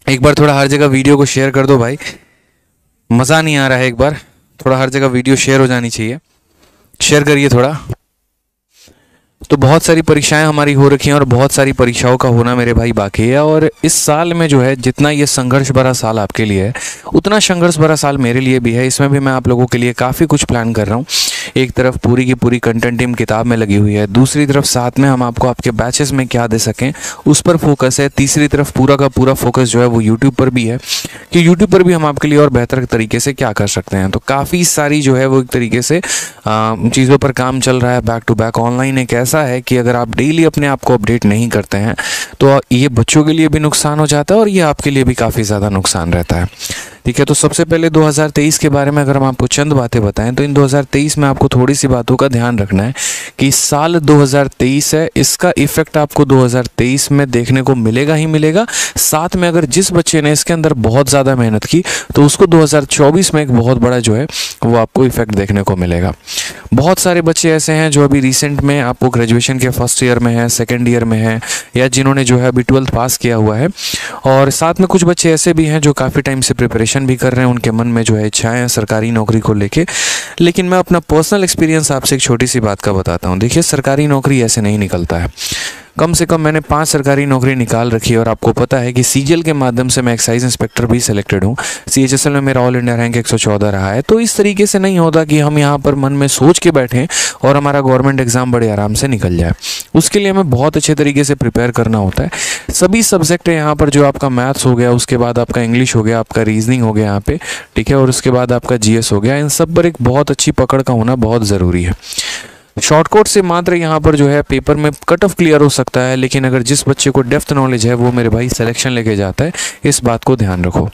एक बार थोड़ा हर जगह वीडियो को शेयर कर दो भाई, मज़ा नहीं आ रहा है। एक बार थोड़ा हर जगह वीडियो शेयर हो जानी चाहिए, शेयर करिए थोड़ा। तो बहुत सारी परीक्षाएं हमारी हो रखी हैं और बहुत सारी परीक्षाओं का होना मेरे भाई बाकी है। और इस साल में जो है जितना ये संघर्ष भरा साल आपके लिए है, उतना संघर्ष भरा साल मेरे लिए भी है। इसमें भी मैं आप लोगों के लिए काफ़ी कुछ प्लान कर रहा हूँ। एक तरफ पूरी की पूरी कंटेंट टीम किताब में लगी हुई है, दूसरी तरफ साथ में हम आपको आपके बैचेस में क्या दे सकें उस पर फोकस है, तीसरी तरफ पूरा का पूरा फोकस जो है वो यूट्यूब पर भी है कि यूट्यूब पर भी हम आपके लिए और बेहतर तरीके से क्या कर सकते हैं। तो काफ़ी सारी जो है वो एक तरीके से चीज़ों पर काम चल रहा है। बैक टू बैक ऑनलाइन एक ऐसा है कि अगर आप डेली अपने आप को अपडेट नहीं करते हैं तो ये बच्चों के लिए भी नुकसान हो जाता है और ये आपके लिए भी काफ़ी ज़्यादा नुकसान रहता है। ठीक है, तो सबसे पहले 2023 के बारे में अगर हम आपको चंद बातें बताएं तो इन 2023 में आपको थोड़ी सी बातों का ध्यान रखना है कि साल 2023 है, इसका इफेक्ट आपको 2023 में देखने को मिलेगा ही मिलेगा। साथ में अगर जिस बच्चे ने इसके अंदर बहुत ज़्यादा मेहनत की तो उसको 2024 में एक बहुत बड़ा जो है वो आपको इफेक्ट देखने को मिलेगा। बहुत सारे बच्चे ऐसे हैं जो अभी रिसेंट में आपको ग्रेजुएशन के फर्स्ट ईयर में है, सेकेंड ईयर में है, या जिन्होंने जो है अभी 12th पास किया हुआ है। और साथ में कुछ बच्चे ऐसे भी हैं जो काफ़ी टाइम से प्रिपरेशन भी कर रहे हैं, उनके मन में जो है इच्छाएं हैं सरकारी नौकरी को लेके। लेकिन मैं अपना पर्सनल एक्सपीरियंस आपसे एक छोटी सी बात का बताता हूँ। देखिए, सरकारी नौकरी ऐसे नहीं निकलता है। कम से कम मैंने 5 सरकारी नौकरी निकाल रखी है और आपको पता है कि सीजीएल के माध्यम से मैं एक्साइज इंस्पेक्टर भी सिलेक्टेड हूँ। सीएचएसएल में मेरा ऑल इंडिया रैंक 114 रहा है। तो इस तरीके से नहीं होता कि हम यहाँ पर मन में सोच के बैठें और हमारा गवर्नमेंट एग्जाम बड़े आराम से निकल जाए। उसके लिए हमें बहुत अच्छे तरीके से प्रिपेयर करना होता है। सभी सब्जेक्ट है यहाँ पर, जो आपका मैथ्स हो गया, उसके बाद आपका इंग्लिश हो गया, आपका रीजनिंग हो गया यहाँ पे, ठीक है, और उसके बाद आपका जीएस हो गया। इन सब पर एक बहुत अच्छी पकड़ का होना बहुत ज़रूरी है। शॉर्टकट से मात्र यहाँ पर जो है पेपर में कट ऑफ क्लियर हो सकता है, लेकिन अगर जिस बच्चे को डेप्थ नॉलेज है वो मेरे भाई सिलेक्शन लेके जाता है। इस बात को ध्यान रखो,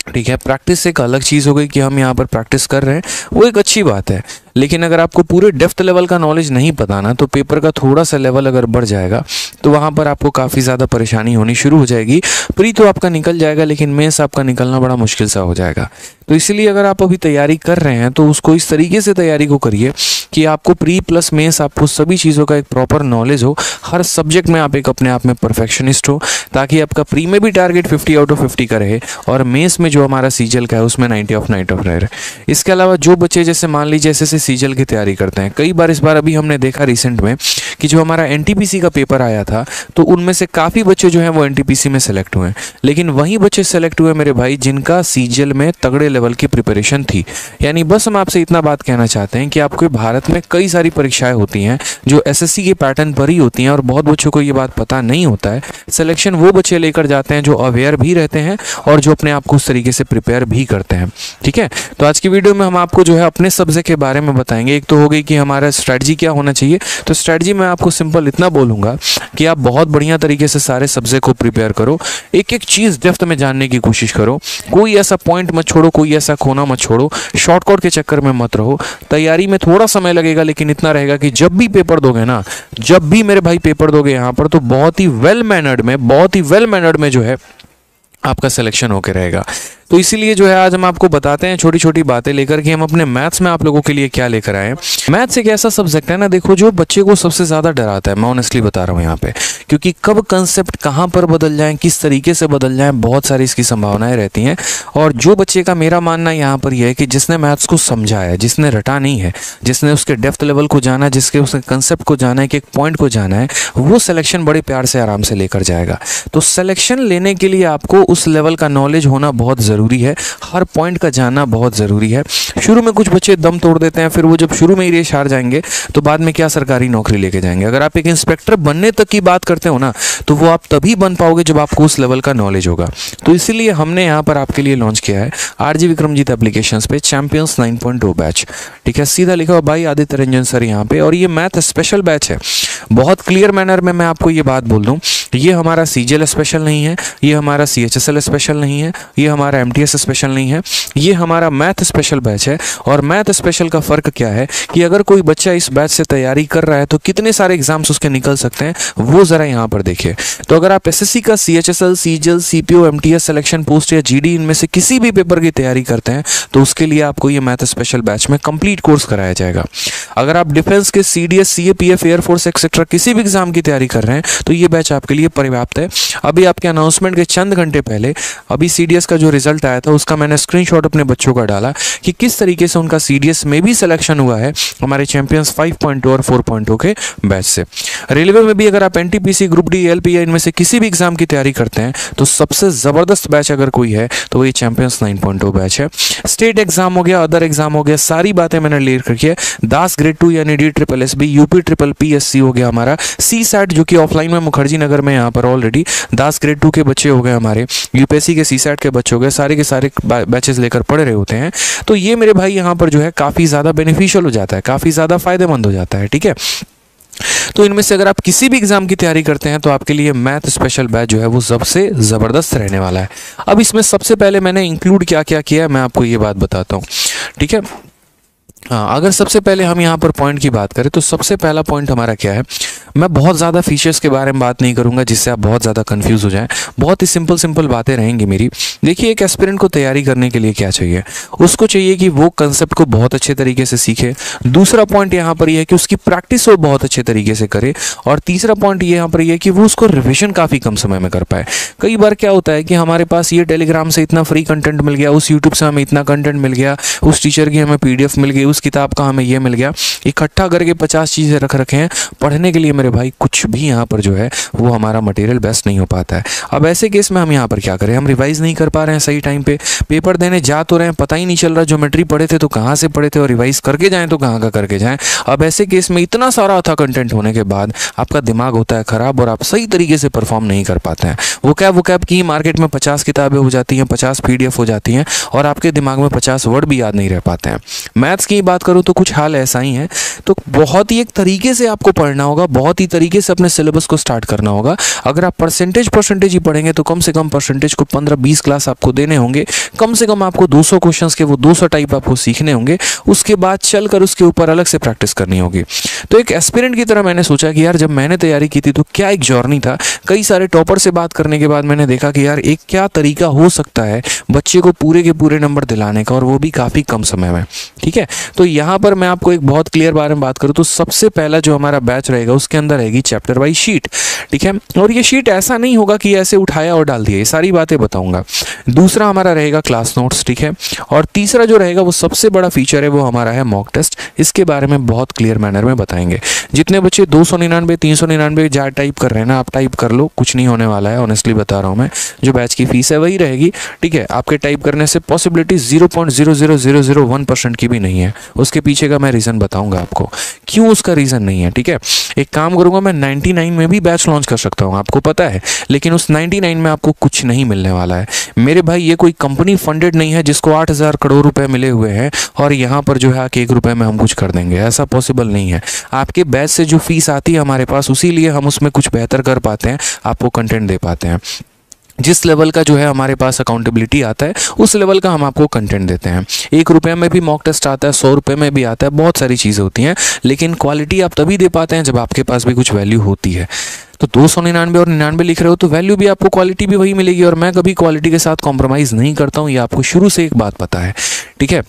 ठीक है। प्रैक्टिस एक अलग चीज़ हो गई कि हम यहाँ पर प्रैक्टिस कर रहे हैं, वो एक अच्छी बात है। लेकिन अगर आपको पूरे डेप्थ लेवल का नॉलेज नहीं पता ना, तो पेपर का थोड़ा सा लेवल अगर बढ़ जाएगा तो वहाँ पर आपको काफ़ी ज़्यादा परेशानी होनी शुरू हो जाएगी। प्री तो आपका निकल जाएगा, लेकिन मेंस आपका निकलना बड़ा मुश्किल सा हो जाएगा। तो इसलिए अगर आप अभी तैयारी कर रहे हैं तो उसको इस तरीके से तैयारी को करिए कि आपको प्री प्लस मेंस आपको सभी चीज़ों का एक प्रॉपर नॉलेज हो। हर सब्जेक्ट में आप एक अपने आप में परफेक्शनिस्ट हो, ताकि आपका प्री में भी टारगेट 50 आउट ऑफ 50 का रहे और मेंस में जो हमारा सीजीएल का है उसमें 90 ऑफ 90 रहे। इसके अलावा जो बच्चे जैसे मान लीजिए जैसे सीजीएल की तैयारी करते हैं, कई बार इस बार अभी हमने देखा रिसेंट में कि जो हमारा एनटीपीसी का पेपर आया था तो उनमें से काफ़ी बच्चे जो हैं वो एनटीपीसी में सेलेक्ट हुए हैं। लेकिन वही बच्चे सेलेक्ट हुए मेरे भाई जिनका सीजीएल में तगड़े लेवल की प्रिपरेशन थी। यानी बस हम आपसे इतना बात कहना चाहते हैं कि आपके भारत में कई सारी परीक्षाएं होती हैं जो एसएससी के पैटर्न पर ही होती हैं और बहुत बच्चों को ये बात पता नहीं होता है। सिलेक्शन वो बच्चे लेकर जाते हैं जो अवेयर भी रहते हैं और जो अपने आप को उस तरीके से प्रिपेयर भी करते हैं, ठीक है। तो आज की वीडियो में हम आपको जो है अपने सब्जेक्ट के बारे में बताएंगे। एक तो हो गई कि हमारा स्ट्रैटेजी क्या होना चाहिए। तो स्ट्रैटेजी मैं आपको सिंपल इतना बोलूँगा कि आप बहुत बढ़िया तरीके से सारे सब्जेक्ट को प्रिपेयर करो, एक एक चीज़ डेप्थ में जानने की कोशिश करो, कोई ऐसा पॉइंट मत छोड़ो, कोई ऐसा कोना मत छोड़ो, शॉर्टकट के चक्कर में मत रहो। तैयारी में थोड़ा समय लगेगा, लेकिन इतना रहेगा कि जब भी पेपर दोगे ना, जब भी मेरे भाई पेपर दोगे यहाँ पर, तो बहुत ही वेल मैनर्ड में जो है आपका सिलेक्शन होके रहेगा। तो इसीलिए जो है आज हम आपको बताते हैं छोटी छोटी बातें लेकर कि हम अपने मैथ्स में आप लोगों के लिए क्या लेकर आए हैं। मैथ्स एक ऐसा सब्जेक्ट है ना, देखो, जो बच्चे को सबसे ज़्यादा डराता है। मैं ऑनेस्टली बता रहा हूँ यहाँ पे, क्योंकि कब कंसेप्ट कहाँ पर बदल जाएं, किस तरीके से बदल जाएं, बहुत सारी इसकी संभावनाएं रहती हैं। और जो बच्चे का, मेरा मानना यहाँ पर यह है कि जिसने मैथ्स को समझा है, जिसने रटा नहीं है, जिसने उसके डेप्थ लेवल को जाना, जिसके उसके कंसेप्ट को जाना है, कि एक पॉइंट को जाना है, वो सिलेक्शन बड़े प्यार से आराम से लेकर जाएगा। तो सिलेक्शन लेने के लिए आपको उस लेवल का नॉलेज होना बहुत ज़रूरी है, हर पॉइंट का जानना बहुत ज़रूरी है। शुरू में कुछ बच्चे दम तोड़ देते हैं, फिर वो जब शुरू में ही रेस हार जाएंगे तो बाद में क्या सरकारी नौकरी लेके जाएंगे। अगर आप एक इंस्पेक्टर बनने तक की बात करते हो ना, तो वो आप तभी बन पाओगे जब आपको उस लेवल का नॉलेज होगा। तो इसीलिए हमने यहाँ पर आपके लिए लॉन्च किया है आरजी विक्रमजीत एप्लीकेशंस पे चैंपियंस 9.2 बैच, ठीक है। सीधा लिखा हुआ भाई आदित्य रंजन सर यहाँ पे, और ये मैथ स्पेशल बैच है। बहुत क्लियर मैनर में मैं आपको ये बात बोल दूँ, ये हमारा सीजीएल स्पेशल नहीं है, ये हमारा सीएचएसएल स्पेशल नहीं है, ये हमारा एमटीएस स्पेशल नहीं है, ये हमारा मैथ स्पेशल बैच है। और मैथ स्पेशल का फ़र्क क्या है कि अगर कोई बच्चा इस बैच से तैयारी कर रहा है तो कितने सारे एग्जाम्स उसके निकल सकते हैं, वो ज़रा यहाँ पर देखिए। तो अगर आप एसएससी का CHSL, CGL, CPO, MTS, selection post या जीडी, इनमें से किसी भी पेपर की तैयारी करते हैं तो उसके लिए आपको ये मैथ स्पेशल बैच में कंप्लीट कोर्स कराया जाएगा। अगर आप डिफेंस के CDS, CAPF, एयरफोर्स एक्सेट्रा किसी भी एग्जाम की तैयारी कर रहे हैं तो ये बैच आपके लिए पर्याप्त है। अभी आपके अनाउंसमेंट के चंद घंटे पहले अभी CDS का जो रिजल्ट आया था उसका मैंने स्क्रीनशॉट अपने बच्चों का डाला कि किस तरीके से उनका CDS में भी सिलेक्शन हुआ है हमारे चैंपियंस 5.0 और 4.0 के बैच से। रेलवे में भी अगर आप NTPC, ग्रुप डी, LPI इनमें से किसी भी एग्जाम की तैयारी करते हैं तो सबसे जबरदस्त बैच अगर कोई है तो ये चैंपियंस 9.0 बैच है। स्टेट एग्जाम हो गया, अदर एग्जाम हो गया, सारी बातें मैंने क्लियर रखी है। दास ग्रेड 2 यानी DSSB, UP PPSC हो गया हमारा, CSAT जो कि ऑफलाइन में मुखर्जी नगर में यहाँ पर ऑलरेडी दास ग्रेड 2 के बच्चे हो गए हमारे, UPSC के CSAT के बच्चे हो गए, सारे के सारे बैचेस लेकर पढ़ रहे होते हैं। तो ये मेरे भाई यहाँ पर जो है काफ़ी ज़्यादा बेनिफिशियल हो जाता है, काफ़ी ज़्यादा फायदेमंद हो जाता है। ठीक है, तो इनमें से अगर आप किसी भी एग्जाम की तैयारी करते हैं तो आपके लिए मैथ स्पेशल बैच जो है वो सबसे ज़बरदस्त रहने वाला है। अब इसमें सबसे पहले मैंने इंक्लूड क्या क्या किया है मैं आपको ये बात बताता हूँ। ठीक है, हाँ, अगर सबसे पहले हम यहाँ पर पॉइंट की बात करें तो सबसे पहला पॉइंट हमारा क्या है, मैं बहुत ज़्यादा फीचर्स के बारे में बात नहीं करूँगा जिससे आप बहुत ज़्यादा कंफ्यूज हो जाएं, बहुत ही सिंपल बातें रहेंगी मेरी। देखिए, एक एस्पिरेंट को तैयारी करने के लिए क्या चाहिए, उसको चाहिए कि वो कंसेप्ट को बहुत अच्छे तरीके से सीखे। दूसरा पॉइंट यहाँ पर यह है कि उसकी प्रैक्टिस वो बहुत अच्छे तरीके से करे। और तीसरा पॉइंट यहाँ पर यह है कि वो उसको रिविजन काफ़ी कम समय में कर पाए। कई बार क्या होता है कि हमारे पास ये टेलीग्राम से इतना फ्री कंटेंट मिल गया, उस यूट्यूब से हमें इतना कंटेंट मिल गया, उस टीचर की हमें PDF मिल गई, उस किताब का हमें ये मिल गया, इकट्ठा करके 50 चीज़ें रख रखे हैं पढ़ने के लिए मेरे भाई, कुछ भी यहाँ पर जो है वो हमारा मटेरियल बेस्ट नहीं हो पाता है। अब ऐसे केस में हम यहाँ पर क्या करें, हम रिवाइज नहीं कर पा रहे हैं सही टाइम पे, पेपर देने जा तो रहे हैं, पता ही नहीं चल रहा ज्योमेट्री पढ़े थे तो कहाँ से पढ़े थे और रिवाइज करके जाएं तो कहाँ का करके जाएं। अब ऐसे केस में इतना सारा था कंटेंट होने के बाद आपका दिमाग होता है ख़राब और आप सही तरीके से परफॉर्म नहीं कर पाते हैं। वो कैब की मार्केट में 50 किताबें हो जाती हैं, 50 PDF हो जाती हैं और आपके दिमाग में 50 वर्ड भी याद नहीं रह पाते हैं। मैथ्स की बात करूँ तो कुछ हाल ऐसा ही है। तो बहुत ही एक तरीके से आपको पढ़ना होगा, बहुत ही तरीके से अपने सिलेबस को स्टार्ट करना होगा। अगर आप परसेंटेज ही पढ़ेंगे तो कम से कम परसेंटेज को 15-20 क्लास आपको देने होंगे, कम से कम आपको 200 क्वेश्चंस के वो 200 टाइप आपको सीखने होंगे, उसके बाद चलकर उसके ऊपर अलग से प्रैक्टिस करनी होगी। तो एक एस्पिरेंट की तरह मैंने सोचा कि यार जब मैंने तैयारी की थी तो क्या एक जर्नी था। कई सारे टॉपर से बात करने के बाद मैंने देखा कि यार एक क्या तरीका हो सकता है बच्चे को पूरे के पूरे नंबर दिलाने का, और वो भी काफ़ी कम समय में। ठीक है, तो यहाँ पर मैं आपको एक बहुत क्लियर बारे में बात करूँ तो सबसे पहला जो हमारा बैच रहेगा उसके अंदर रहेगी चैप्टर वाइज शीट। ठीक है, और ये शीट ऐसा नहीं होगा कि ऐसे उठाया और डाल दिया, ये सारी बातें बताऊंगा। दूसरा हमारा रहेगा क्लास नोट्स। ठीक है, और तीसरा जो रहेगा वो सबसे बड़ा फीचर है वो हमारा है मॉक टेस्ट। इसके बारे में बहुत क्लियर मैनर में बताएंगे। जितने बच्चे 299 399 जा टाइप कर रहे हैं ना, आप टाइप कर लो, कुछ नहीं होने वाला है, ऑनेस्टली बता रहा हूँ मैं। जो बैच की फीस है वही रहेगी। ठीक है, आपके टाइप करने से पॉसिबिलिटी 0.00001% की भी नहीं है। उसके पीछे का मैं रीज़न बताऊंगा आपको क्यों उसका रीज़न नहीं है। ठीक है, एक काम करूंगा मैं 99 में भी बैच लॉन्च कर सकता हूं, आपको पता है, लेकिन उस 99 में आपको कुछ नहीं मिलने वाला है मेरे भाई। ये कोई कंपनी फंडेड नहीं है जिसको 8,000 करोड़ रुपए मिले हुए हैं और यहाँ पर जो है आके 1 रुपए में हम कुछ कर देंगे, ऐसा पॉसिबल नहीं है। आपके बैच से जो फीस आती है हमारे पास, उसी लिए हम उसमें कुछ बेहतर कर पाते हैं, आपको कंटेंट दे पाते हैं। जिस लेवल का जो है हमारे पास अकाउंटेबिलिटी आता है उस लेवल का हम आपको कंटेंट देते हैं। 1 रुपये में भी मॉक टेस्ट आता है, 100 रुपये में भी आता है, बहुत सारी चीज़ें होती हैं, लेकिन क्वालिटी आप तभी दे पाते हैं जब आपके पास भी कुछ वैल्यू होती है। तो 299 और 99 लिख रहे हो तो वैल्यू भी आपको, क्वालिटी भी वही मिलेगी, और मैं कभी क्वालिटी के साथ कॉम्प्रोमाइज़ नहीं करता हूँ, ये आपको शुरू से एक बात पता है। ठीक है,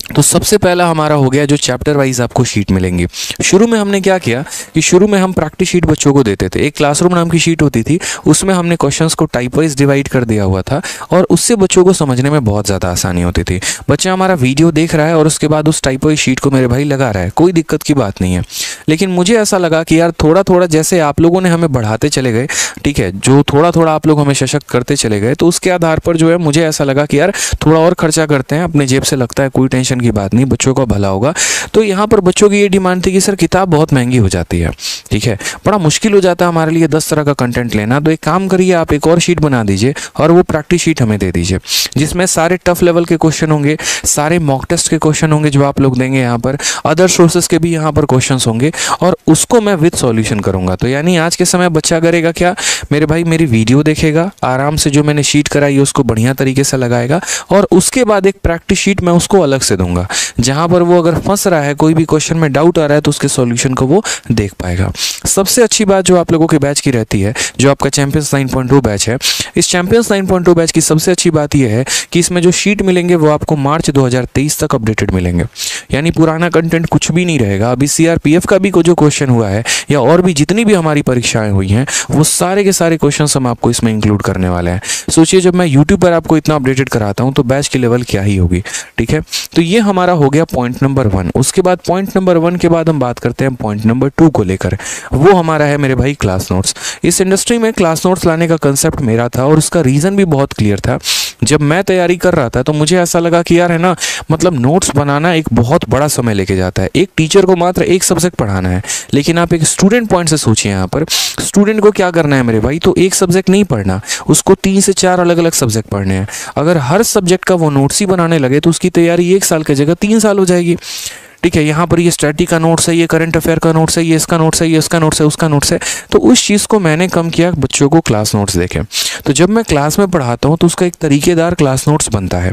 तो सबसे पहला हमारा हो गया जो चैप्टर वाइज आपको शीट मिलेंगी। शुरू में हमने क्या किया कि शुरू में हम प्रैक्टिस शीट बच्चों को देते थे। एक क्लासरूम नाम की शीट होती थी, उसमें हमने क्वेश्चंस को टाइप वाइज डिवाइड कर दिया हुआ था और उससे बच्चों को समझने में बहुत ज़्यादा आसानी होती थी। बच्चा हमारा वीडियो देख रहा है और उसके बाद उस टाइप वाइज शीट को मेरे भाई लगा रहा है, कोई दिक्कत की बात नहीं है। लेकिन मुझे ऐसा लगा कि यार थोड़ा थोड़ा जैसे आप लोगों ने हमें बढ़ाते चले गए, ठीक है, जो थोड़ा थोड़ा आप लोग हमें सशक्त करते चले गए, तो उसके आधार पर जो है मुझे ऐसा लगा कि यार थोड़ा और खर्चा करते हैं, अपने जेब से लगता है, कोई टेंशन की बात नहीं, बच्चों का भला होगा। तो यहाँ पर बच्चों की ये डिमांड थी कि सर किताब बहुत महंगी हो जाती है, ठीक है, बड़ा मुश्किल हो जाता है हमारे लिए 10 तरह का कंटेंट लेना। तो एक काम करिए, आप एक और शीट बना दीजिए और वो प्रैक्टिस शीट हमें दे दीजिए, जिसमें सारे टफ लेवल के क्वेश्चन होंगे, सारे मॉक टेस्ट के क्वेश्चन होंगे जो आप लोग देंगे, यहाँ पर अदर सोर्सेस के भी यहाँ पर क्वेश्चन होंगे और उसको मैं विद सॉल्यूशन करूँगा। तो यानी आज के समय बच्चा करेगा क्या मेरे भाई, मेरी वीडियो देखेगा, आराम से जो मैंने शीट कराई उसको बढ़िया तरीके से लगाएगा और उसके बाद एक प्रैक्टिस शीट मैं उसको अलग से दूंगा, जहाँ पर वो अगर फंस रहा है, कोई भी क्वेश्चन में डाउट आ रहा है, तो उसके सॉल्यूशन को वो देख पाएगा। सबसे अच्छी बात जो आप लोगों के बैच की रहती है, जो आपका चैंपियंस 9.2 बैच है, इस चैंपियंस 9.2 बैच की सबसे अच्छी बात यह है कि इसमें जो शीट मिलेंगे वो आपको मार्च 2023 तक अपडेटेड मिलेंगे। यानी पुराना कंटेंट कुछ भी नहीं रहेगा। अभी सीआरपीएफ का भी जो क्वेश्चन हुआ है या और भी जितनी भी हमारी परीक्षाएं हुई हैं वो सारे के सारे क्वेश्चन हम आपको इसमें इंक्लूड करने वाले हैं। सोचिए जब मैं यूट्यूब पर आपको इतना अपडेटेड कराता हूँ तो बैच की लेवल क्या ही होगी। ठीक है, तो ये हमारा हो गया पॉइंट नंबर 1। उसके बाद पॉइंट नंबर 1 के बाद हम बात करते हैं पॉइंट नंबर 2 को लेकर। वो हमारा है मेरे भाई क्लास नोट्स। इस इंडस्ट्री में क्लास नोट्स लाने का कंसेप्ट मेरा था और उसका रीज़न भी बहुत क्लियर था। जब मैं तैयारी कर रहा था तो मुझे ऐसा लगा कि यार है ना, मतलब नोट्स बनाना एक बहुत बड़ा समय लेके जाता है। एक टीचर को मात्र एक सब्जेक्ट पढ़ाना है, लेकिन आप एक स्टूडेंट पॉइंट से सोचिए। यहाँ पर स्टूडेंट को क्या करना है मेरे भाई, तो एक सब्जेक्ट नहीं पढ़ना, उसको 3 से 4 अलग अलग सब्जेक्ट पढ़ने हैं। अगर हर सब्जेक्ट का वो नोट्स ही बनाने लगे तो उसकी तैयारी 1 साल की जगह 3 साल हो जाएगी। ठीक है, यहाँ पर ये स्टैटी का नोट्स है, ये करंट अफेयर का नोट्स है, ये इसका नोट्स है, ये इसका नोट्स है, उसका नोट्स है। तो उस चीज़ को मैंने कम किया, बच्चों को क्लास नोट्स देखें। तो जब मैं क्लास में पढ़ाता हूँ तो उसका एक तरीकेदार क्लास नोट्स बनता है।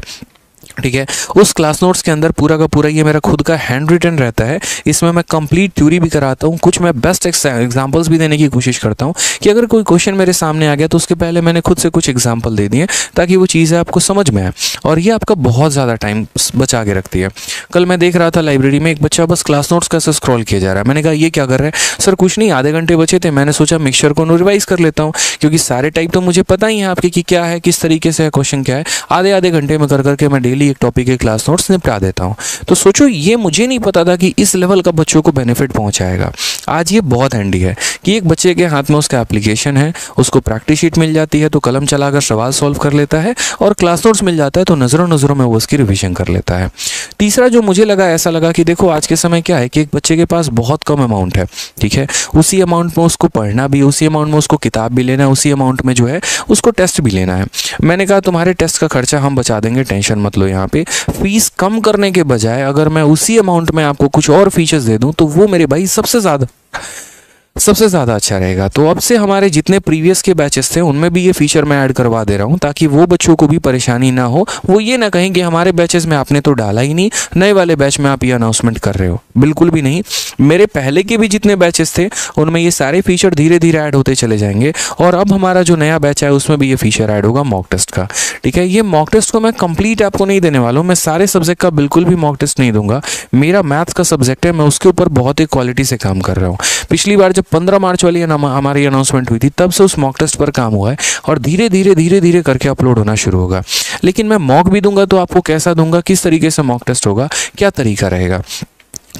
ठीक है, उस क्लास नोट्स के अंदर पूरा का पूरा ये मेरा खुद का हैंड रिटन रहता है। इसमें मैं कंप्लीट थ्योरी भी कराता हूँ, कुछ मैं बेस्ट एग्जांपल्स भी देने की कोशिश करता हूँ कि अगर कोई क्वेश्चन मेरे सामने आ गया तो उसके पहले मैंने खुद से कुछ एग्जांपल दे दिए ताकि वो चीज़ें आपको समझ में आए, और ये आपका बहुत ज़्यादा टाइम बचा के रखती है। कल मैं देख रहा था लाइब्रेरी में एक बच्चा बस क्लास नोट्स कैसे स्क्रॉल किया जा रहा है। मैंने कहा ये क्या कर रहा है सर? कुछ नहीं, आधे घंटे बचे थे, मैंने सोचा मिक्सचर को रिवाइज कर लेता हूँ, क्योंकि सारे टाइप तो मुझे पता ही है आपके कि क्या है, किस तरीके से है, क्वेश्चन क्या है। आधे आधे घंटे में कर करके मैं डेली एक टॉपिक के क्लास नोट्स निपटा देता हूं। तो सोचो, ये मुझे नहीं पता था कि इस लेवल का बच्चों को बेनिफिट पहुंचाएगा। आज ये बहुत हैंडी है कि एक बच्चे के हाथ में उसका एप्लीकेशन है, उसको प्रैक्टिस शीट मिल जाती है तो कलम चलाकर सवाल सॉल्व कर लेता है, और क्लास नोट्स मिल जाता है तो नज़रों नज़रों में वो उसकी रिवीजन कर लेता है। तीसरा जो मुझे लगा, ऐसा लगा कि देखो आज के समय क्या है कि एक बच्चे के पास बहुत कम अमाउंट है। ठीक है, उसी अमाउंट में उसको पढ़ना भी, उसी अमाउंट में उसको किताब भी लेना है, उसी अमाउंट में जो है उसको टेस्ट भी लेना है। मैंने कहा तुम्हारे टेस्ट का खर्चा हम बचा देंगे, टेंशन मत लो। यहाँ पे फीस कम करने के बजाय अगर मैं उसी अमाउंट में आपको कुछ और फीचर्स दे दूं तो वो मेरे भाई सबसे ज़्यादा अच्छा रहेगा। तो अब से हमारे जितने प्रीवियस के बैचेस थे उनमें भी ये फीचर मैं ऐड करवा दे रहा हूँ ताकि वो बच्चों को भी परेशानी ना हो। वो ये ना कहें कि हमारे बैचेस में आपने तो डाला ही नहीं, नए वाले बैच में आप ये अनाउंसमेंट कर रहे हो। बिल्कुल भी नहीं, मेरे पहले के भी जितने बैचेस थे उनमें ये सारे फीचर धीरे धीरे ऐड होते चले जाएंगे, और अब हमारा जो नया बैच है उसमें भी ये फीचर ऐड होगा मॉक टेस्ट का। ठीक है, ये मॉक टेस्ट को मैं कंप्लीट आपको नहीं देने वाला हूँ, मैं सारे सब्जेक्ट का बिल्कुल भी मॉक टेस्ट नहीं दूंगा। मेरा मैथ्स का सब्जेक्ट है, मैं उसके ऊपर बहुत ही क्वालिटी से काम कर रहा हूँ। पिछली बार जब 15 मार्च वाली हमारी अनाउंसमेंट हुई थी तब से उस मॉक टेस्ट पर काम हुआ है, और धीरे धीरे करके अपलोड होना शुरू होगा। लेकिन मैं मॉक भी दूंगा तो आपको कैसा दूंगा, किस तरीके से मॉक टेस्ट होगा, क्या तरीका रहेगा।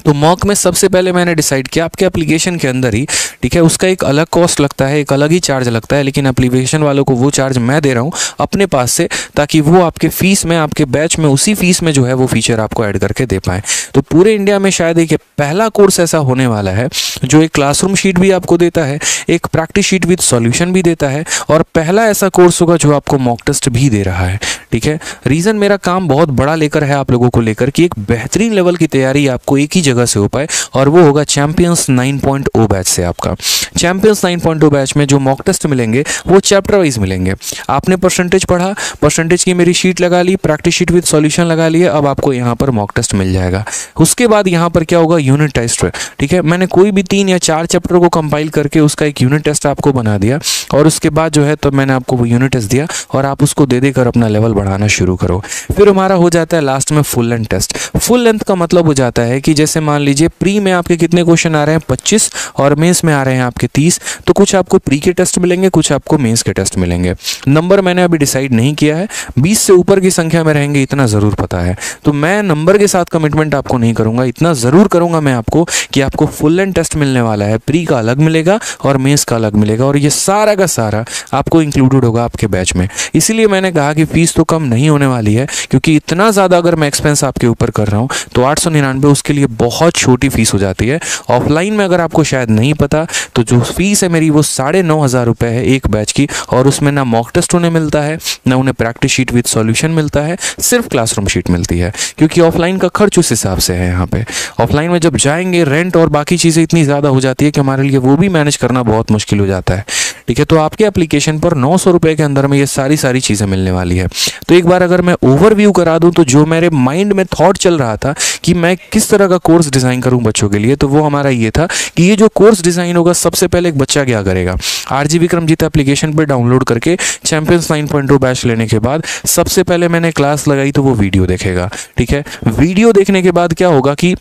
तो मॉक में सबसे पहले मैंने डिसाइड किया आपके एप्लीकेशन के अंदर ही, ठीक है, उसका एक अलग कॉस्ट लगता है, एक अलग ही चार्ज लगता है, लेकिन एप्लीकेशन वालों को वो चार्ज मैं दे रहा हूँ अपने पास से, ताकि वो आपके फीस में, आपके बैच में, उसी फीस में जो है वो फीचर आपको ऐड करके दे पाएँ। तो पूरे इंडिया में शायद एक पहला कोर्स ऐसा होने वाला है जो एक क्लासरूम शीट भी आपको देता है, एक प्रैक्टिस शीट विद सॉल्यूशन भी देता है, और पहला ऐसा कोर्स होगा जो आपको मॉक टेस्ट भी दे रहा है। ठीक है, रीज़न मेरा काम बहुत बड़ा लेकर है आप लोगों को लेकर कि एक बेहतरीन लेवल की तैयारी आपको एक ही जगह से हो पाए, और वो होगा चैंपियंस 9.0 बैच से। आपका चैंपियंस 9.0 बैच में जो मॉक टेस्ट मिलेंगे वो चैप्टर वाइज मिलेंगे। आपने परसेंटेज पढ़ा, परसेंटेज की मेरी शीट लगा ली, प्रैक्टिस शीट विद सॉल्यूशन लगा लिए, अब आपको यहाँ पर मॉक टेस्ट मिल जाएगा। उसके बाद यहाँ पर क्या होगा, यूनिट टेस्ट। ठीक है, मैंने कोई भी 3 या 4 चैप्टर को कंपाइल करके उसका एक यूनिट टेस्ट आपको बना दिया, और उसके बाद जो है तो मैंने आपको वो यूनिट टेस्ट दिया, और आप उसको दे देकर अपना लेवल बढ़ाना शुरू करो। फिर हमारा हो जाता है लास्ट में full length test. Full length का मतलब हो जाता है कि जैसे मान लीजिए प्री में आपके कितने क्वेश्चन आ रहे हैं, 25, और मेंस में आ रहे हैं आपके 30, तो कुछ आपको प्री के टेस्ट मिलेंगे, कुछ आपको मेंस के टेस्ट मिलेंगे। नंबर मैंने अभी डिसाइड नहीं किया है, 20 से ऊपर की संख्या में रहेंगे इतना ज़रूर पता है, तो मैं नंबर के साथ कमिटमेंट आपको नहीं करूंगा। इतना ज़रूर करूंगा मैं आपको कि आपको फुल लेंथ टेस्ट मिलने वाला है, प्री का अलग मिलेगा और मेंस का अलग मिलेगा, और ये सारा का सारा आपको इंक्लूडेड होगा आपके बैच में। इसीलिए मैंने कहा कि फीस तो कम नहीं होने वाली है, क्योंकि इतना ज़्यादा अगर मैं एक्सपेंस आपके ऊपर कर रहा हूँ तो 899 उसके लिए बहुत छोटी फीस हो जाती है। ऑफलाइन में अगर आपको शायद नहीं पता तो जो फीस है मेरी वो 9,500 रुपये है एक बैच की, और उसमें ना मॉक टेस्ट उन्हें मिलता है, ना उन्हें प्रैक्टिस शीट विद सॉल्यूशन मिलता है, सिर्फ क्लासरूम शीट मिलती है, क्योंकि ऑफलाइन का खर्च उस हिसाब से है। यहाँ पे ऑफलाइन में जब जाएंगे रेंट और बाकी चीज़ें इतनी ज़्यादा हो जाती है कि हमारे लिए वो भी मैनेज करना बहुत मुश्किल हो जाता है। ठीक है, तो आपके एप्लीकेशन पर 900 रुपये के अंदर में ये सारी चीज़ें मिलने वाली है। तो एक बार अगर मैं ओवरव्यू करा दूं तो जो मेरे माइंड में थॉट चल रहा था कि मैं किस तरह का कोर्स डिज़ाइन करूं बच्चों के लिए, तो वो हमारा ये था कि ये जो कोर्स डिज़ाइन होगा सबसे पहले एक बच्चा क्या करेगा, आरजी विक्रमजीत एप्लीकेशन पे डाउनलोड करके चैंपियंस 9.2 बैच लेने के बाद सबसे पहले मैंने क्लास लगाई तो वो वीडियो देखेगा। ठीक है, वीडियो देखने के बाद क्या होगा कि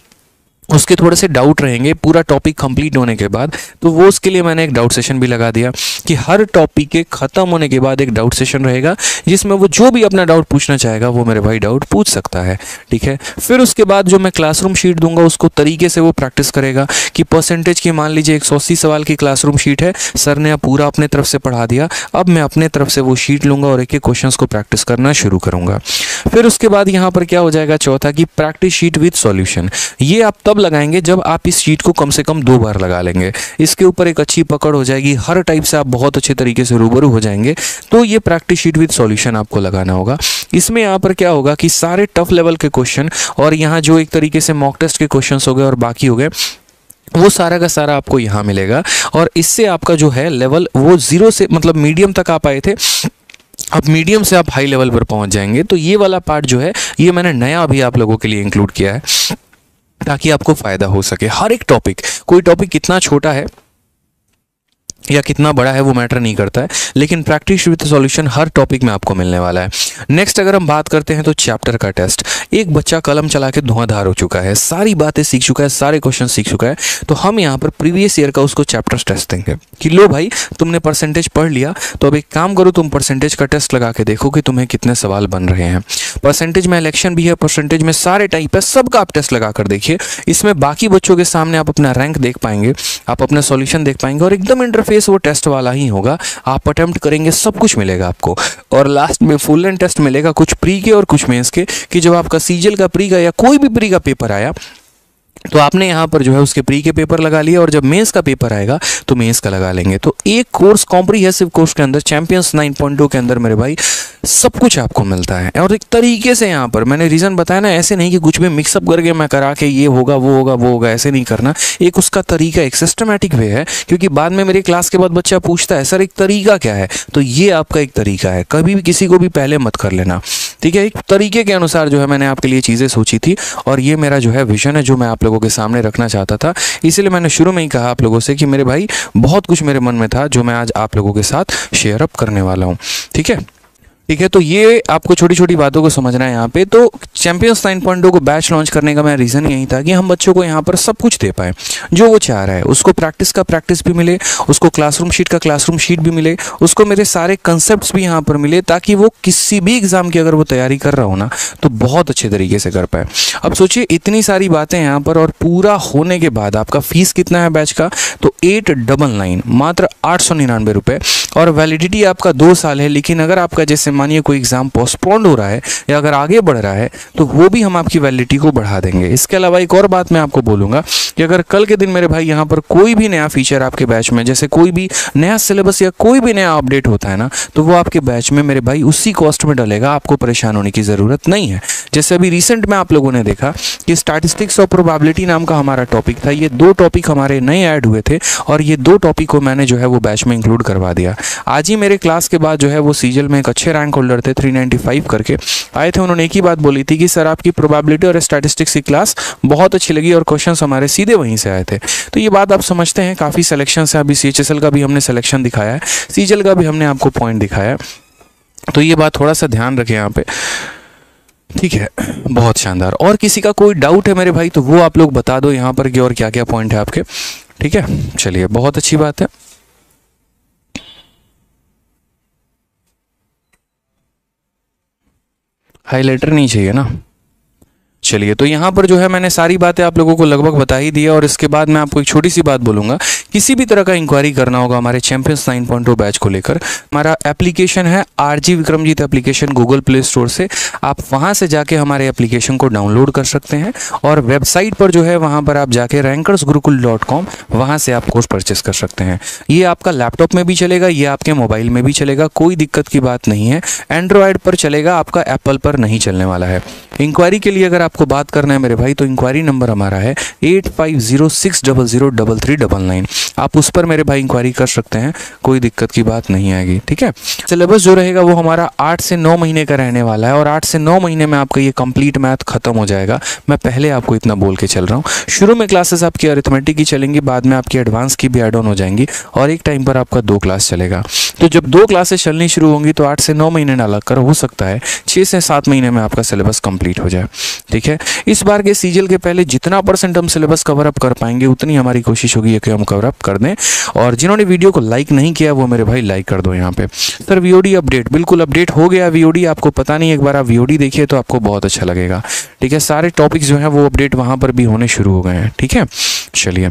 उसके थोड़े से डाउट रहेंगे पूरा टॉपिक कंप्लीट होने के बाद, तो वो उसके लिए मैंने एक डाउट सेशन भी लगा दिया कि हर टॉपिक के ख़त्म होने के बाद एक डाउट सेशन रहेगा जिसमें वो जो भी अपना डाउट पूछना चाहेगा वो मेरे भाई डाउट पूछ सकता है। ठीक है, फिर उसके बाद जो मैं क्लासरूम शीट दूंगा उसको तरीके से वो प्रैक्टिस करेगा कि परसेंटेज की मान लीजिए 180 सवाल की क्लासरूम शीट है, सर ने अब पूरा अपने तरफ से पढ़ा दिया, अब मैं अपने तरफ से वो शीट लूँगा और एक एक क्वेश्चन को प्रैक्टिस करना शुरू करूँगा। फिर उसके बाद यहाँ पर क्या हो जाएगा, चौथा कि प्रैक्टिस शीट विद सॉल्यूशन। ये आप तब लगाएंगे जब आप इस शीट को कम से कम 2 बार लगा लेंगे, इसके ऊपर एक अच्छी पकड़ हो जाएगी, हर टाइप से आप बहुत अच्छे तरीके से रूबरू हो जाएंगे। तो ये प्रैक्टिस शीट विद सॉल्यूशन आपको लगाना होगा। इसमें यहाँ पर क्या होगा कि सारे टफ लेवल के क्वेश्चन और यहाँ जो एक तरीके से मॉक टेस्ट के क्वेश्चन हो गए और बाकी हो गए, वो सारा का सारा आपको यहाँ मिलेगा। और इससे आपका जो है लेवल वो 0 से मतलब मीडियम तक आप आए थे, अब मीडियम से आप हाई लेवल पर पहुंच जाएंगे। तो ये वाला पार्ट जो है ये मैंने नया अभी आप लोगों के लिए इंक्लूड किया है ताकि आपको फ़ायदा हो सके। हर एक टॉपिक, कोई टॉपिक कितना छोटा है या कितना बड़ा है वो मैटर नहीं करता है, लेकिन practice with solution her topic में आपको मिलने वाला है। नेक्स्ट अगर हम बात करते हैं तो चैप्टर का टेस्ट। एक बच्चा कलम चला के धुआंधार हो चुका है, सारी बातें सीख चुका है, सारे क्वेश्चन सीख चुका है, तो हम यहाँ पर प्रीवियस ईयर का उसको चैप्टर टेस्ट देंगे कि लो भाई तुमने परसेंटेज पढ़ लिया, तो अब एक काम करो, तुम परसेंटेज का टेस्ट लगा के देखो कि तुम्हें कितने सवाल बन रहे हैं। परसेंटेज में इलेक्शन भी है, परसेंटेज में सारे टाइप है, सबका आप टेस्ट लगा कर देखिए। इसमें बाकी बच्चों के सामने आप अपना रैंक देख पाएंगे, आप अपना सॉल्यूशन देख पाएंगे और एकदम इंटरफेस वो टेस्ट वाला ही होगा। आप अटेम्प्ट करेंगे, सब कुछ मिलेगा आपको और लास्ट में फुल एंड टेस्ट मिलेगा, कुछ प्री के और कुछ मेंस के, कि जब आपका सीजीएल का प्री का या कोई भी प्री का पेपर आया तो आपने यहाँ पर जो है उसके प्री के पेपर लगा लिया और जब मेंस का पेपर आएगा तो मेंस का लगा लेंगे। तो एक कोर्स, कॉम्प्रिहेंसिव कोर्स के अंदर चैंपियंस 9.2 के अंदर मेरे भाई सब कुछ आपको मिलता है। और एक तरीके से यहाँ पर मैंने रीज़न बताया ना, ऐसे नहीं कि कुछ भी मिक्सअप करके मैं करा के ये होगा वो होगा वो होगा, ऐसे नहीं करना। एक उसका तरीका, एक सिस्टमैटिक वे है, क्योंकि बाद में मेरी क्लास के बाद बच्चा पूछता है सर एक तरीका क्या है, तो ये आपका एक तरीका है। कभी भी किसी को भी पहले मत कर लेना, ठीक है। एक तरीके के अनुसार जो है मैंने आपके लिए चीज़ें सोची थी और ये मेरा जो है विजन है जो मैं आप लोगों के सामने रखना चाहता था। इसीलिए मैंने शुरू में ही कहा आप लोगों से कि मेरे भाई बहुत कुछ मेरे मन में था जो मैं आज आप लोगों के साथ शेयर अप करने वाला हूँ, ठीक है। ठीक है, तो ये आपको छोटी छोटी बातों को समझना है यहाँ पे। तो चैंपियंस 9.2 को बैच लॉन्च करने का मेरा रीज़न यही था कि हम बच्चों को यहाँ पर सब कुछ दे पाएँ जो वो चाह रहा है। उसको प्रैक्टिस का प्रैक्टिस भी मिले, उसको क्लासरूम शीट का क्लासरूम शीट भी मिले, उसको मेरे सारे कंसेप्ट्स भी यहाँ पर मिले, ताकि वो किसी भी एग्ज़ाम की अगर वो तैयारी कर रहा हो ना तो बहुत अच्छे तरीके से कर पाए। अब सोचिए इतनी सारी बातें यहाँ पर, और पूरा होने के बाद आपका फीस कितना है बैच का, तो 899 मात्र 899 रुपये, और वैलिडिटी आपका 2 साल है। लेकिन अगर आपका जैसे मानिए कोई एग्ज़ाम पोस्टपोन्ड हो रहा है या अगर आगे बढ़ रहा है तो वो भी हम आपकी वैलिडिटी को बढ़ा देंगे। इसके अलावा एक और बात मैं आपको बोलूँगा कि अगर कल के दिन मेरे भाई यहाँ पर कोई भी नया फीचर आपके बैच में, जैसे कोई भी नया सिलेबस या कोई भी नया अपडेट होता है ना, तो वो आपके बैच में मेरे भाई उसी कॉस्ट में डलेगा, आपको परेशान होने की ज़रूरत नहीं है। जैसे अभी रिसेंट में आप लोगों ने देखा कि स्टैटिस्टिक्स और प्रोबेबिलिटी नाम का हमारा टॉपिक था, ये 2 टॉपिक हमारे नए ऐड हुए थे और ये 2 टॉपिक को मैंने जो है वो बैच में इंक्लूड करवा दिया। आज ही मेरे क्लास के बाद जो है वो सीजीएल में एक अच्छे रैंक होल्डर थे, 395 करके आए थे। उन्होंने एक ही बात बोली थी कि सर आपकी प्रोबेबिलिटी और स्टैटिस्टिक्स की क्लास बहुत अच्छी लगी और क्वेश्चंस हमारे सीधे वहीं से आए थे। तो ये बात आप समझते हैं, काफ़ी सिलेक्शन है। अभी सीएचएसएल का भी हमने सिलेक्शन दिखाया है, सीजीएल का भी हमने आपको पॉइंट दिखाया है, तो ये बात थोड़ा सा ध्यान रखें यहाँ पे, ठीक है। बहुत शानदार। और किसी का कोई डाउट है मेरे भाई तो वो आप लोग बता दो यहाँ पर कि और क्या क्या पॉइंट है आपके, ठीक है। चलिए, बहुत अच्छी बात है। हाइलाइटर नहीं चाहिए ना। चलिए, तो यहाँ पर जो है मैंने सारी बातें आप लोगों को लगभग बता ही दी है। और इसके बाद मैं आपको एक छोटी सी बात बोलूँगा, किसी भी तरह का इंक्वायरी करना होगा हमारे चैंपियंस 9.2 बैच को लेकर, हमारा एप्लीकेशन है RG Vikramjeet application, Google play store से आप वहाँ से जाके हमारे एप्लीकेशन को डाउनलोड कर सकते हैं। और वेबसाइट पर जो है वहाँ पर आप जाके rankersgurukul.com, वहाँ से आप कोर्स परचेस कर सकते हैं। ये आपका लैपटॉप में भी चलेगा, ये आपके मोबाइल में भी चलेगा, कोई दिक्कत की बात नहीं है। एंड्रॉयड पर चलेगा, आपका एप्पल पर नहीं चलने वाला है। इंक्वायरी के लिए अगर आपको बात करना है मेरे भाई तो इंक्वायरी नंबर हमारा है 8506003399। आप उस पर मेरे भाई इंक्वायरी कर सकते हैं, कोई दिक्कत की बात नहीं आएगी। ठीक है, सिलेबस जो रहेगा वो हमारा 8 से 9 महीने का रहने वाला है और 8 से 9 महीने में आपका ये कंप्लीट मैथ खत्म हो जाएगा। मैं पहले आपको इतना बोल के चल रहा हूँ। शुरू में क्लासेस आपकी अरिथमेटिक की चलेंगी, बाद में आपकी एडवांस की भी ऐड ऑन हो जाएंगी और एक टाइम पर आपका 2 क्लास चलेगा। तो जब 2 क्लासेस चलनी शुरू होंगी तो 8 से 9 महीने ना लगकर हो सकता है 6 से 7 महीने में आपका सिलेबस कंप्लीट हो जाए। ठीक है, इस बार के सीजीएल के पहले जितना % हम सिलेबस कवर अप कर पाएंगे उतनी हमारी कोशिश होगी कि हम कवर अप कर दें। और जिन्होंने वीडियो को लाइक नहीं किया वो मेरे भाई लाइक कर दो। यहाँ पे सर वीओडी अपडेट, बिल्कुल अपडेट हो गया वीओडी। आपको पता नहीं, एक बार आप वीओडी देखिए तो आपको बहुत अच्छा लगेगा। ठीक है, सारे टॉपिक्स जो हैं वो अपडेट वहाँ पर भी होने शुरू हो गए हैं। ठीक है, चलिए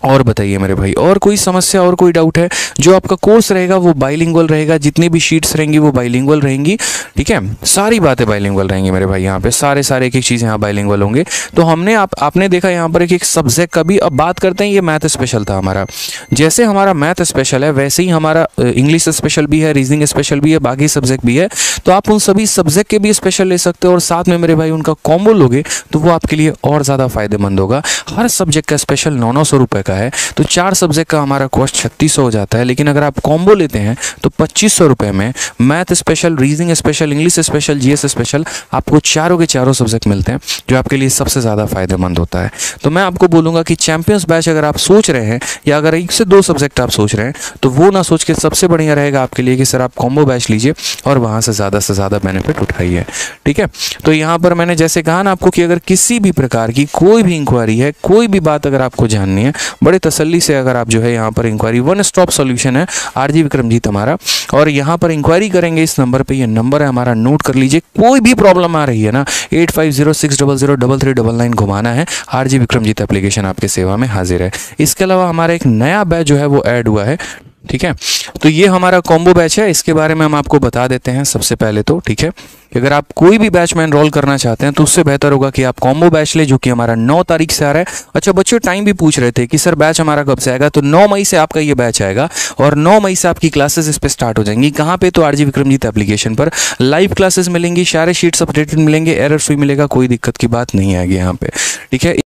और बताइए मेरे भाई, और कोई समस्या और कोई डाउट है? जो आपका कोर्स रहेगा वो बाइलिंगुअल रहेगा, जितनी भी शीट्स रहेंगी वो बाइलिंगुअल रहेंगी। ठीक है, सारी बातें बाइलिंगुअल रहेंगी मेरे भाई। यहाँ पे सारे एक एक चीज़ यहाँ बाइलिंगुअल होंगे। तो हमने आपने देखा यहाँ पर एक सब्जेक्ट का भी। अब बात करते हैं, ये मैथ स्पेशल था हमारा। जैसे हमारा मैथ स्पेशल है वैसे ही हमारा इंग्लिश स्पेशल भी है, रीजनिंग स्पेशल भी है, बाकी सब्जेक्ट भी है। तो आप उन सभी सब्जेक्ट के भी स्पेशल ले सकते हो और साथ में मेरे भाई उनका कॉम्बो लोगे तो वो आपके लिए और ज़्यादा फायदेमंद होगा। हर सब्जेक्ट का स्पेशल 900 रुपये का है, तो 4 सब्जेक्ट का हमारा कॉस्ट 3600 हो जाता है। लेकिन अगर आप कॉम्बो लेते हैं तो 2500 रुपये में math special, reasoning special, English special, GS special आपको चारों के चारों सब्जेक्ट मिलते हैं, जो आपके लिए सबसे ज़्यादा फायदेमंद होता है। तो मैं आपको बोलूँगा कि चैंपियंस बैच अगर आप सोच रहे हैं या अगर 1 से 2 सब्जेक्ट आप सोच रहे हैं तो वो ना सोच के सबसे बढ़िया रहेगा आपके लिए कि सर आप कॉम्बो बैच लीजिए और वहाँ से ज़्यादा बेनिफिट उठाइए। ठीक है, तो यहाँ पर मैंने जैसे कहा ना आपको कि अगर किसी भी प्रकार की कोई भी इंक्वायरी है, कोई भी बात अगर आपको जाननी है, बड़े तसल्ली से अगर आप जो है यहाँ पर इंक्वायरी, 1 स्टॉप सॉल्यूशन है आरजी विक्रमजीत हमारा, और यहाँ पर इंक्वायरी करेंगे इस नंबर पे। ये नंबर है हमारा, नोट कर लीजिए। कोई भी प्रॉब्लम आ रही है ना 8506003399 घुमाना है। आरजी विक्रमजीत एप्लीकेशन आपके सेवा में हाजिर है। इसके अलावा हमारा एक नया बैच जो है वो ऐड हुआ है। ठीक है, तो ये हमारा कॉम्बो बैच है, इसके बारे में हम आपको बता देते हैं सबसे पहले तो। ठीक है, अगर आप कोई भी बैच में एनरोल करना चाहते हैं तो उससे बेहतर होगा कि आप कॉम्बो बैच ले, जो कि हमारा 9 तारीख से आ रहा है। अच्छा बच्चों, टाइम भी पूछ रहे थे कि सर बैच हमारा कब से आएगा, तो 9 मई से आपका ये बैच आएगा और 9 मई से आपकी क्लासेस इस पे स्टार्ट हो जाएंगी। कहाँ पे? तो आरजी विक्रमजीत एप्लीकेशन पर लाइव क्लासेस मिलेंगी, सारे शीट्स अपडेटेड मिलेंगे, एरर फ्री मिलेगा, कोई दिक्कत की बात नहीं आएगी यहाँ पे। ठीक है।